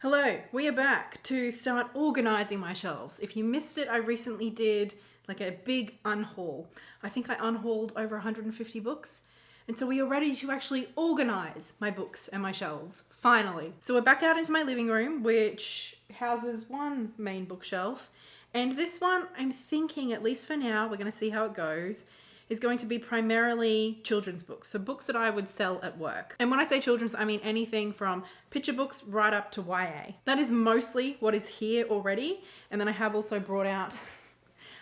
Hello, we are back to start organising my shelves. If you missed it, I recently did like a big unhaul. I think I unhauled over 150 books. And so we are ready to actually organise my books and my shelves, finally. So we're back out into my living room, which houses one main bookshelf. And this one, I'm thinking, at least for now, we're going to see how it goes, is going to be primarily children's books. So books that I would sell at work. And when I say children's, I mean anything from picture books right up to YA. That is mostly what is here already. And then I have also brought out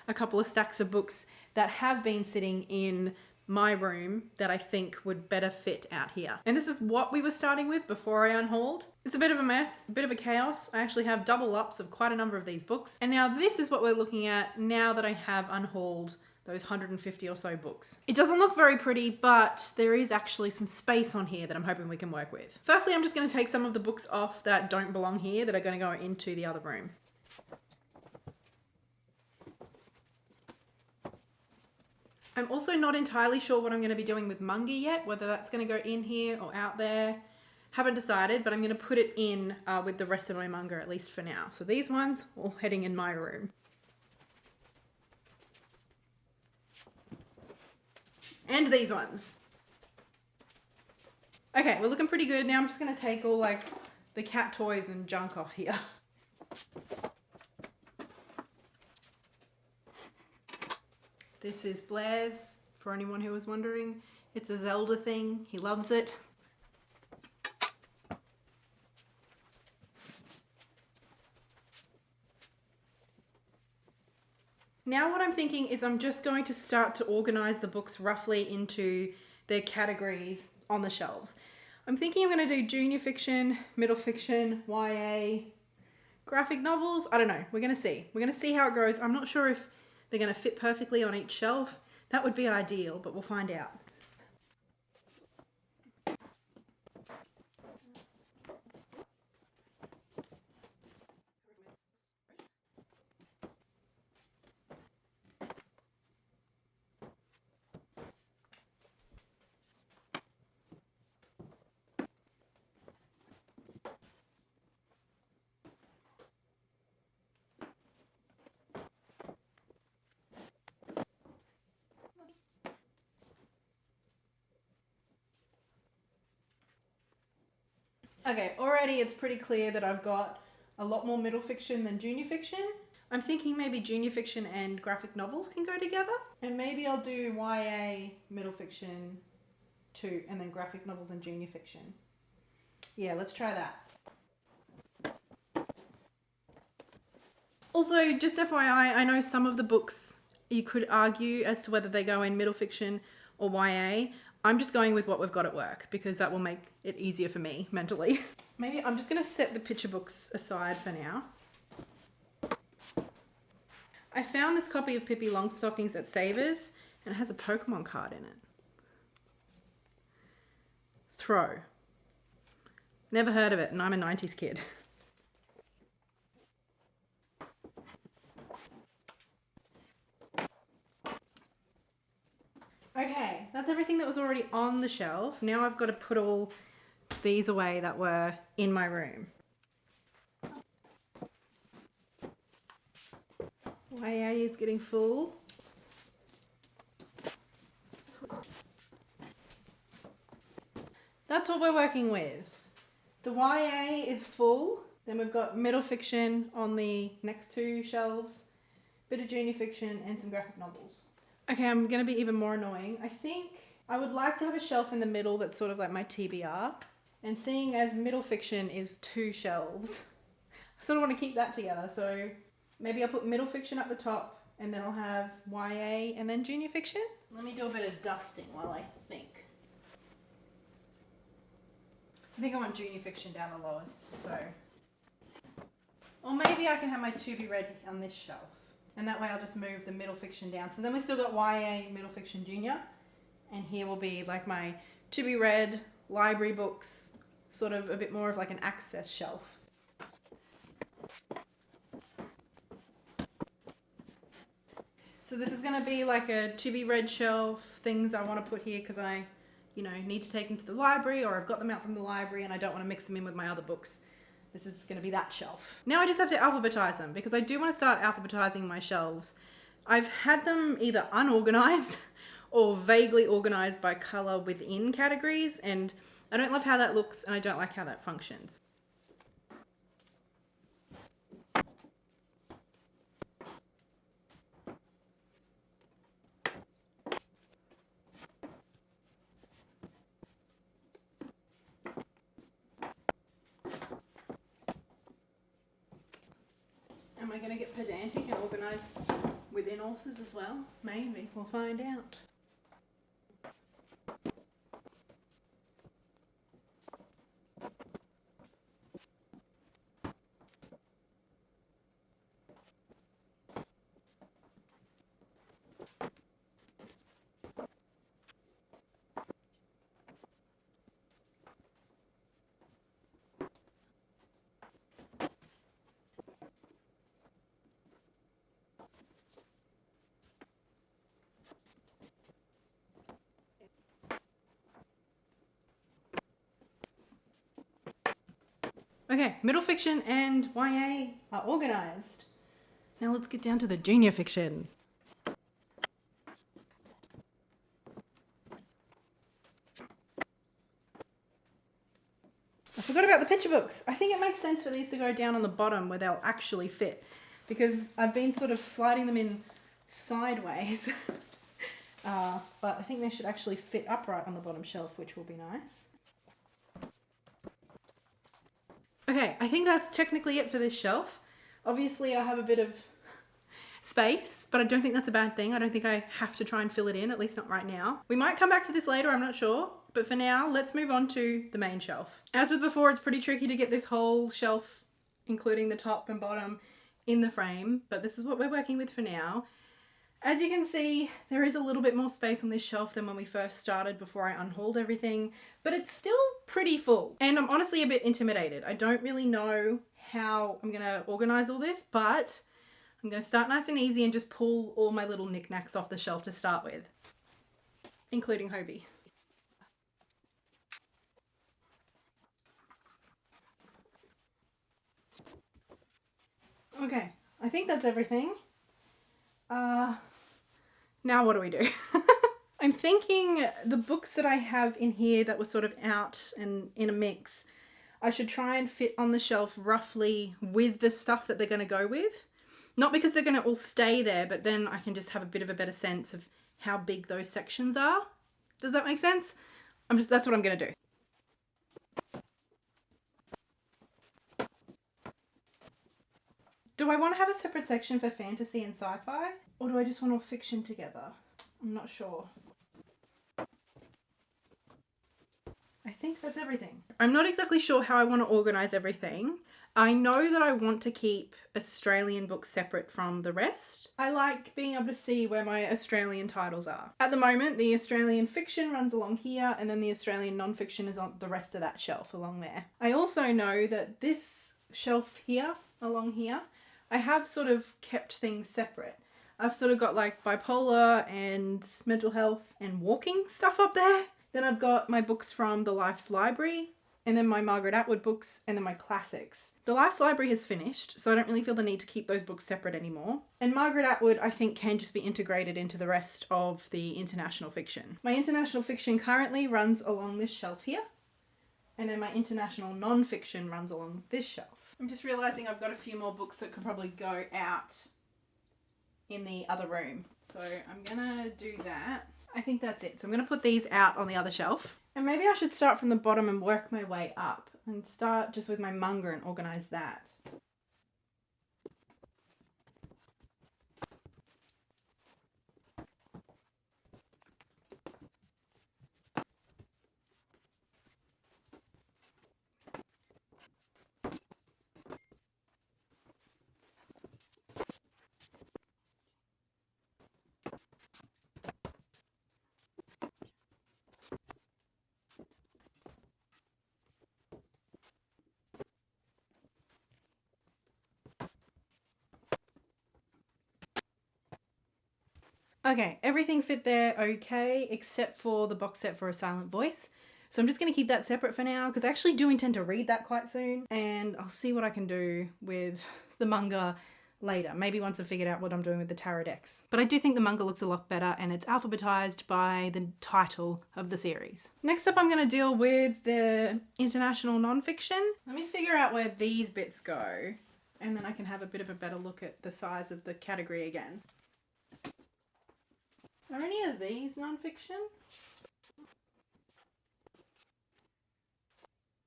a couple of stacks of books that have been sitting in my room that I think would better fit out here. And this is what we were starting with before I unhauled. It's a bit of a mess, a bit of a chaos. I actually have double ups of quite a number of these books. And now this is what we're looking at now that I have unhauled those 150 or so books. It doesn't look very pretty, but there is actually some space on here that I'm hoping we can work with. Firstly, I'm just going to take some of the books off that don't belong here, that are going to go into the other room. I'm also not entirely sure what I'm going to be doing with manga yet, whether that's going to go in here or out there. Haven't decided, but I'm going to put it in with the rest of my manga, at least for now. So these ones all heading in my room. And these ones. Okay, we're looking pretty good. Now I'm just going to take all like the cat toys and junk off here. This is Blair's, for anyone who was wondering. It's a Zelda thing. He loves it. Now what I'm thinking is I'm just going to start to organize the books roughly into their categories on the shelves. I'm thinking I'm going to do junior fiction, middle fiction, YA, graphic novels. I don't know. We're going to see. We're going to see how it goes. I'm not sure if they're going to fit perfectly on each shelf. That would be ideal, but we'll find out. Okay, already it's pretty clear that I've got a lot more middle fiction than junior fiction. I'm thinking maybe junior fiction and graphic novels can go together. And maybe I'll do YA, middle fiction too, and then graphic novels and junior fiction. Yeah, let's try that. Also, just FYI, I know some of the books you could argue as to whether they go in middle fiction or YA. I'm just going with what we've got at work because that will make it easier for me mentally. Maybe I'm just going to set the picture books aside for now. I found this copy of Pippi Longstockings at Savers and it has a Pokemon card in it. Throw. Never heard of it and I'm a 90s kid. Okay, that's everything that was already on the shelf. Now I've got to put all these away that were in my room. YA is getting full. That's what we're working with. The YA is full. Then we've got middle fiction on the next two shelves, bit of junior fiction and some graphic novels. Okay, I'm going to be even more annoying. I think I would like to have a shelf in the middle that's sort of like my TBR. And seeing as middle fiction is two shelves, I sort of want to keep that together. So maybe I'll put middle fiction up the top and then I'll have YA and then junior fiction. Let me do a bit of dusting while I think. I think I want junior fiction down the lowest, so. Or maybe I can have my to be read on this shelf. And that way I'll just move the middle fiction down. So then we've still got YA, middle fiction, junior. And here will be like my to be read library books, sort of a bit more of like an access shelf. So this is going to be like a to be read shelf, things I want to put here because I need to take them to the library or I've got them out from the library and I don't want to mix them in with my other books. this is going to be that shelf. Now I just have to alphabetize them because I do want to start alphabetizing my shelves. I've had them either unorganized or vaguely organized by color within categories, and I don't love how that looks and I don't like how that functions. Am I going to get pedantic and organize within authors as well? Maybe. We'll find out. Okay, middle fiction and YA are organised. Now let's get down to the junior fiction. I forgot about the picture books. I think it makes sense for these to go down on the bottom where they'll actually fit, because I've been sort of sliding them in sideways. But I think they should actually fit upright on the bottom shelf, which will be nice. Okay, I think that's technically it for this shelf. Obviously I have a bit of space, but I don't think that's a bad thing. I don't think I have to try and fill it in, at least not right now. We might come back to this later, I'm not sure. But for now, let's move on to the main shelf. As with before, it's pretty tricky to get this whole shelf, including the top and bottom, in the frame, but this is what we're working with for now. As you can see, there is a little bit more space on this shelf than when we first started before I unhauled everything, but it's still pretty full. And I'm honestly a bit intimidated. I don't really know how I'm gonna organize all this, but I'm gonna start nice and easy and just pull all my little knickknacks off the shelf to start with, including Hobie. Okay, I think that's everything. Now what do we do? I'm thinking the books that I have in here that were sort of out and in a mix, I should try and fit on the shelf roughly with the stuff that they're going to go with. Not because they're going to all stay there, but then I can just have a bit of a better sense of how big those sections are. Does that make sense? That's what I'm going to do. Do I want to have a separate section for fantasy and sci-fi? Or do I just want all fiction together? I'm not sure. I think that's everything. I'm not exactly sure how I want to organise everything. I know that I want to keep Australian books separate from the rest. I like being able to see where my Australian titles are. At the moment, the Australian fiction runs along here, and then the Australian non-fiction is on the rest of that shelf along there. I also know that this shelf here, along here, I have sort of kept things separate. I've sort of got like bipolar and mental health and walking stuff up there. Then I've got my books from the Life's Library, and then my Margaret Atwood books, and then my classics. The Life's Library has finished, so I don't really feel the need to keep those books separate anymore. And Margaret Atwood, I think, can just be integrated into the rest of the international fiction. My international fiction currently runs along this shelf here, and then my international non-fiction runs along this shelf. I'm just realising I've got a few more books that could probably go out in the other room. So I'm gonna do that. I think that's it. So I'm gonna put these out on the other shelf. And maybe I should start from the bottom and work my way up and start just with my manga and organise that. Okay, everything fit there okay, except for the box set for A Silent Voice, So I'm just going to keep that separate for now because I actually do intend to read that quite soon, and I'll see what I can do with the manga later, maybe once I've figured out what I'm doing with the tarot decks. But I do think the manga looks a lot better, and it's alphabetized by the title of the series. Next up, I'm going to deal with the international non-fiction. Let me figure out where these bits go, and then I can have a bit of a better look at the size of the category again. Are any of these non-fiction?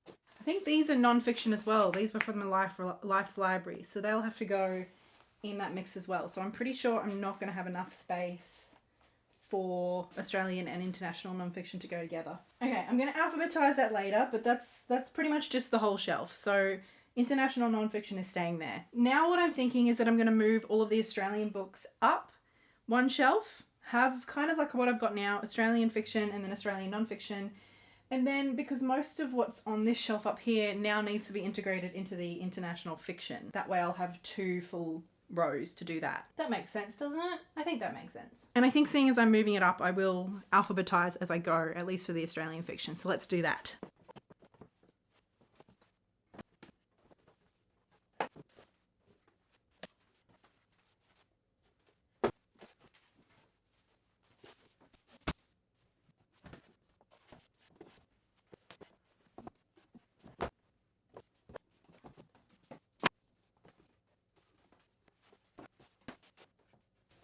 I think these are non-fiction as well. These were from the Life's Library, so they'll have to go in that mix as well. So I'm pretty sure I'm not going to have enough space for Australian and international non-fiction to go together. Okay, I'm going to alphabetize that later, but that's pretty much just the whole shelf. So international non-fiction is staying there. Now what I'm thinking is that I'm going to move all of the Australian books up one shelf, have kind of like what I've got now, Australian fiction and then Australian non-fiction. And then because most of what's on this shelf up here now needs to be integrated into the international fiction. That way I'll have 2 full rows to do that. That makes sense, doesn't it? I think that makes sense. And I think seeing as I'm moving it up, I will alphabetize as I go, at least for the Australian fiction. So let's do that.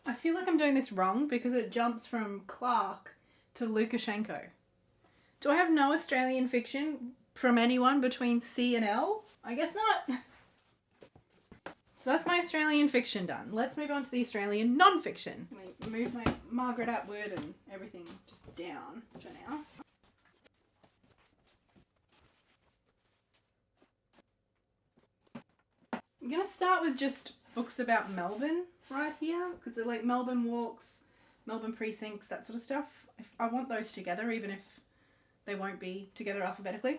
I feel like I'm doing this wrong because it jumps from Clark to Lukashenko. Do I have no Australian fiction from anyone between C and L? I guess not. So that's my Australian fiction done. Let's move on to the Australian non-fiction. Let me move my Margaret Atwood and everything just down for now. I'm going to start with just books about Melbourne right here, because they're like Melbourne walks, Melbourne precincts, that sort of stuff. I want those together, even if they won't be together alphabetically.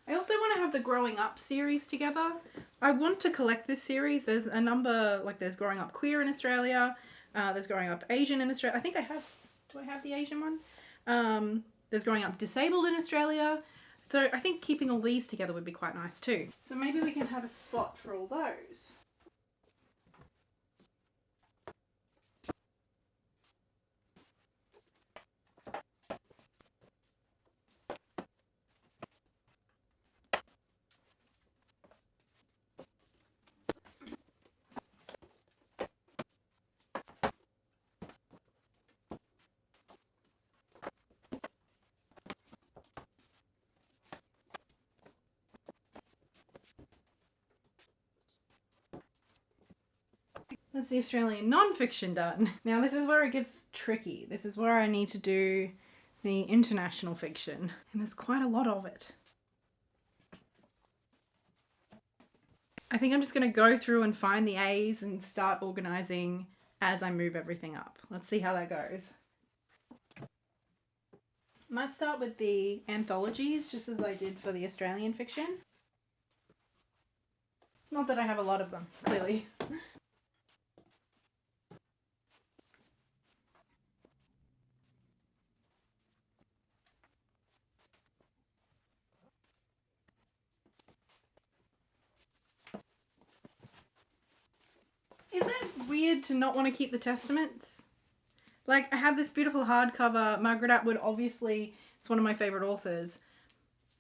I also want to have the Growing Up series together. I want to collect this series. There's a number, like there's Growing Up Queer in Australia, there's Growing Up Asian in Australia. I think I have, do I have the Asian one? There's Growing Up Disabled in Australia. So I think keeping all these together would be quite nice too. So maybe we can have a spot for all those. That's the Australian non-fiction done. Now this is where it gets tricky. This is where I need to do the international fiction. And there's quite a lot of it. I think I'm just going to go through and find the A's and start organising as I move everything up. Let's see how that goes. Might start with the anthologies, just as I did for the Australian fiction. Not that I have a lot of them, clearly. Isn't it weird to not want to keep the Testaments? Like, I have this beautiful hardcover. Margaret Atwood, obviously, is one of my favourite authors.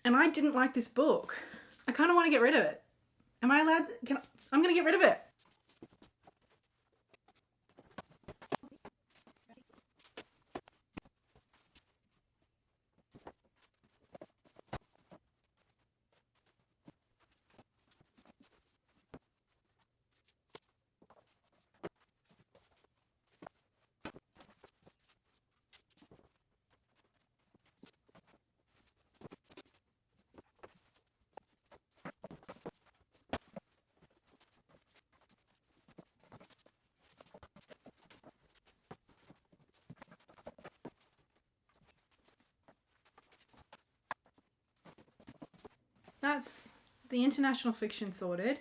And I didn't like this book. I kind of want to get rid of it. Am I allowed to? I'm going to get rid of it. That's the international fiction sorted.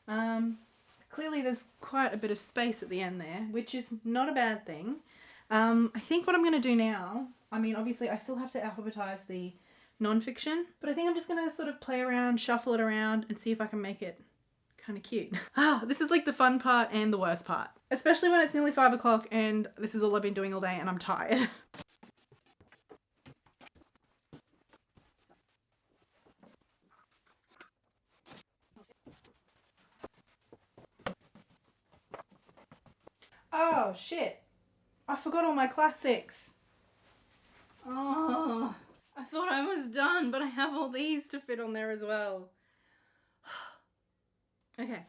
Clearly there's quite a bit of space at the end there, which is not a bad thing. I think what I'm going to do now, I mean, obviously I still have to alphabetize the non-fiction, but I think I'm just gonna sort of play around, shuffle it around and see if I can make it kind of cute. This is like the fun part and the worst part, especially when it's nearly 5 o'clock and this is all I've been doing all day and I'm tired. Oh shit, I forgot all my classics. Oh, I thought I was done, but I have all these to fit on there as well. Okay.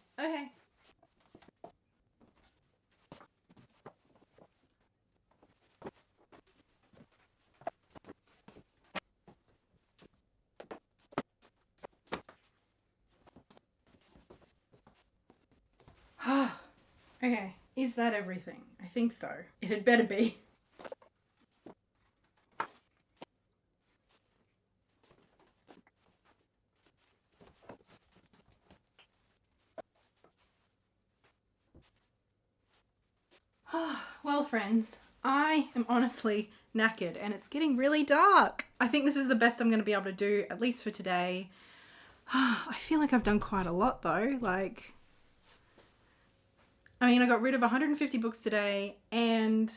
Okay, is that everything? I think so. It had better be. Well, friends, I am honestly knackered and it's getting really dark. I think this is the best I'm going to be able to do, at least for today. I feel like I've done quite a lot though. I mean, I got rid of 150 books today and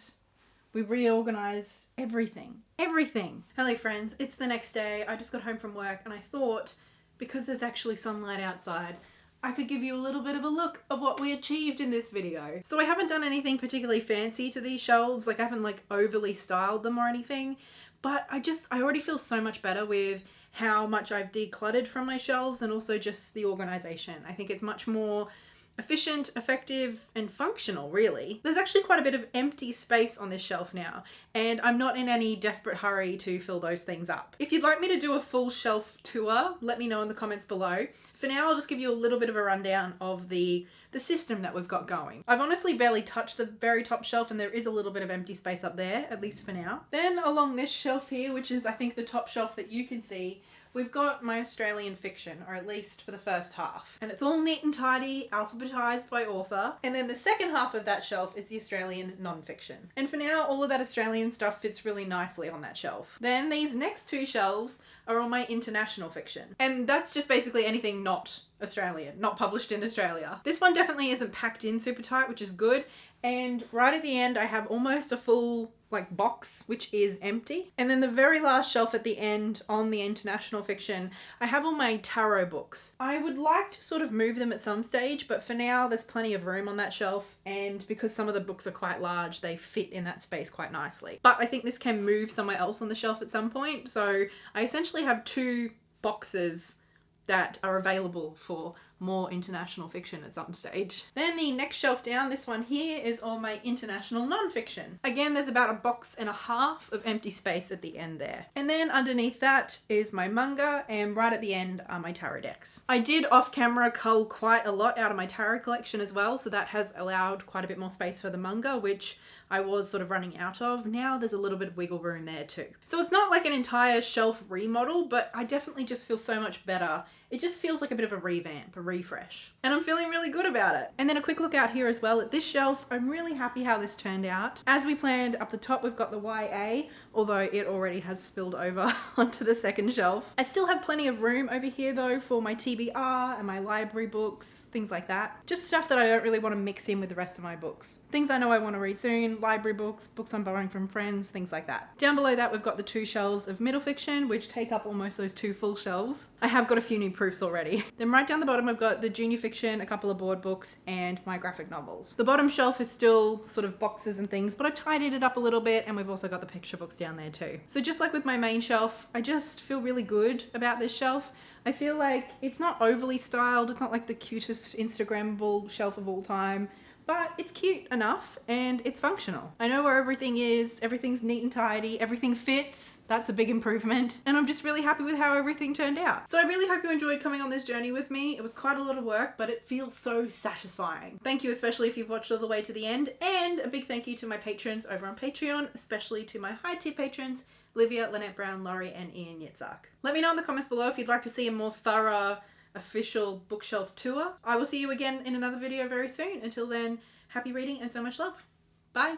we reorganized everything. Hello friends, it's the next day. I just got home from work and I thought, because there's actually sunlight outside, I could give you a little bit of a look of what we achieved in this video. So I haven't done anything particularly fancy to these shelves, like I haven't like overly styled them or anything, but I already feel so much better with how much I've decluttered from my shelves and also just the organization. I think it's much more efficient, effective, and functional, really. There's actually quite a bit of empty space on this shelf now, and I'm not in any desperate hurry to fill those things up. If you'd like me to do a full shelf tour, let me know in the comments below. For now, I'll just give you a little bit of a rundown of the system that we've got going. I've honestly barely touched the very top shelf and there is a little bit of empty space up there, at least for now. Then along this shelf here, which is I think the top shelf that you can see, we've got my Australian fiction, or at least for the first half. And it's all neat and tidy, alphabetized by author. And then the second half of that shelf is the Australian non-fiction. And for now, all of that Australian stuff fits really nicely on that shelf. Then these next two shelves are all my international fiction. And that's just basically anything not Australian, not published in Australia. This one definitely isn't packed in super tight, which is good. And right at the end, I have almost a full box, which is empty. And then the very last shelf at the end on the international fiction, I have all my tarot books. I would like to sort of move them at some stage, but for now there's plenty of room on that shelf. And because some of the books are quite large, they fit in that space quite nicely. But I think this can move somewhere else on the shelf at some point. So I essentially have two boxes that are available for more international fiction at some stage. Then the next shelf down, this one here, is all my international non-fiction. Again, there's about a box and a half of empty space at the end there. And then underneath that is my manga, and right at the end are my tarot decks. I did off camera cull quite a lot out of my tarot collection as well, so that has allowed quite a bit more space for the manga, which I was sort of running out of. Now there's a little bit of wiggle room there too. So it's not like an entire shelf remodel, but I definitely just feel so much better. It just feels like a bit of a revamp, a refresh. And I'm feeling really good about it. And then a quick look out here as well at this shelf. I'm really happy how this turned out. As we planned, up the top we've got the YA, although it already has spilled over onto the second shelf. I still have plenty of room over here though for my TBR and my library books, things like that. Just stuff that I don't really want to mix in with the rest of my books. Things I know I want to read soon, library books, books I'm borrowing from friends, things like that. Down below that we've got the two shelves of middle fiction, which take up almost those two full shelves. I have got a few new proofs already. Then right down the bottom I've got the junior fiction, a couple of board books, and my graphic novels. The bottom shelf is still sort of boxes and things, but I've tidied it up a little bit, and we've also got the picture books down there too. So just like with my main shelf, I just feel really good about this shelf. I feel like it's not overly styled, it's not like the cutest Instagrammable shelf of all time, but it's cute enough and it's functional. I know where everything is, everything's neat and tidy, everything fits. That's a big improvement. And I'm just really happy with how everything turned out. So I really hope you enjoyed coming on this journey with me. It was quite a lot of work, but it feels so satisfying. Thank you, especially if you've watched all the way to the end. And a big thank you to my patrons over on Patreon, especially to my high tier patrons, Livia, Lynette Brown, Laurie, and Ian Yitzhak. Let me know in the comments below if you'd like to see a more thorough official bookshelf tour. I will see you again in another video very soon. Until then, happy reading and so much love. Bye.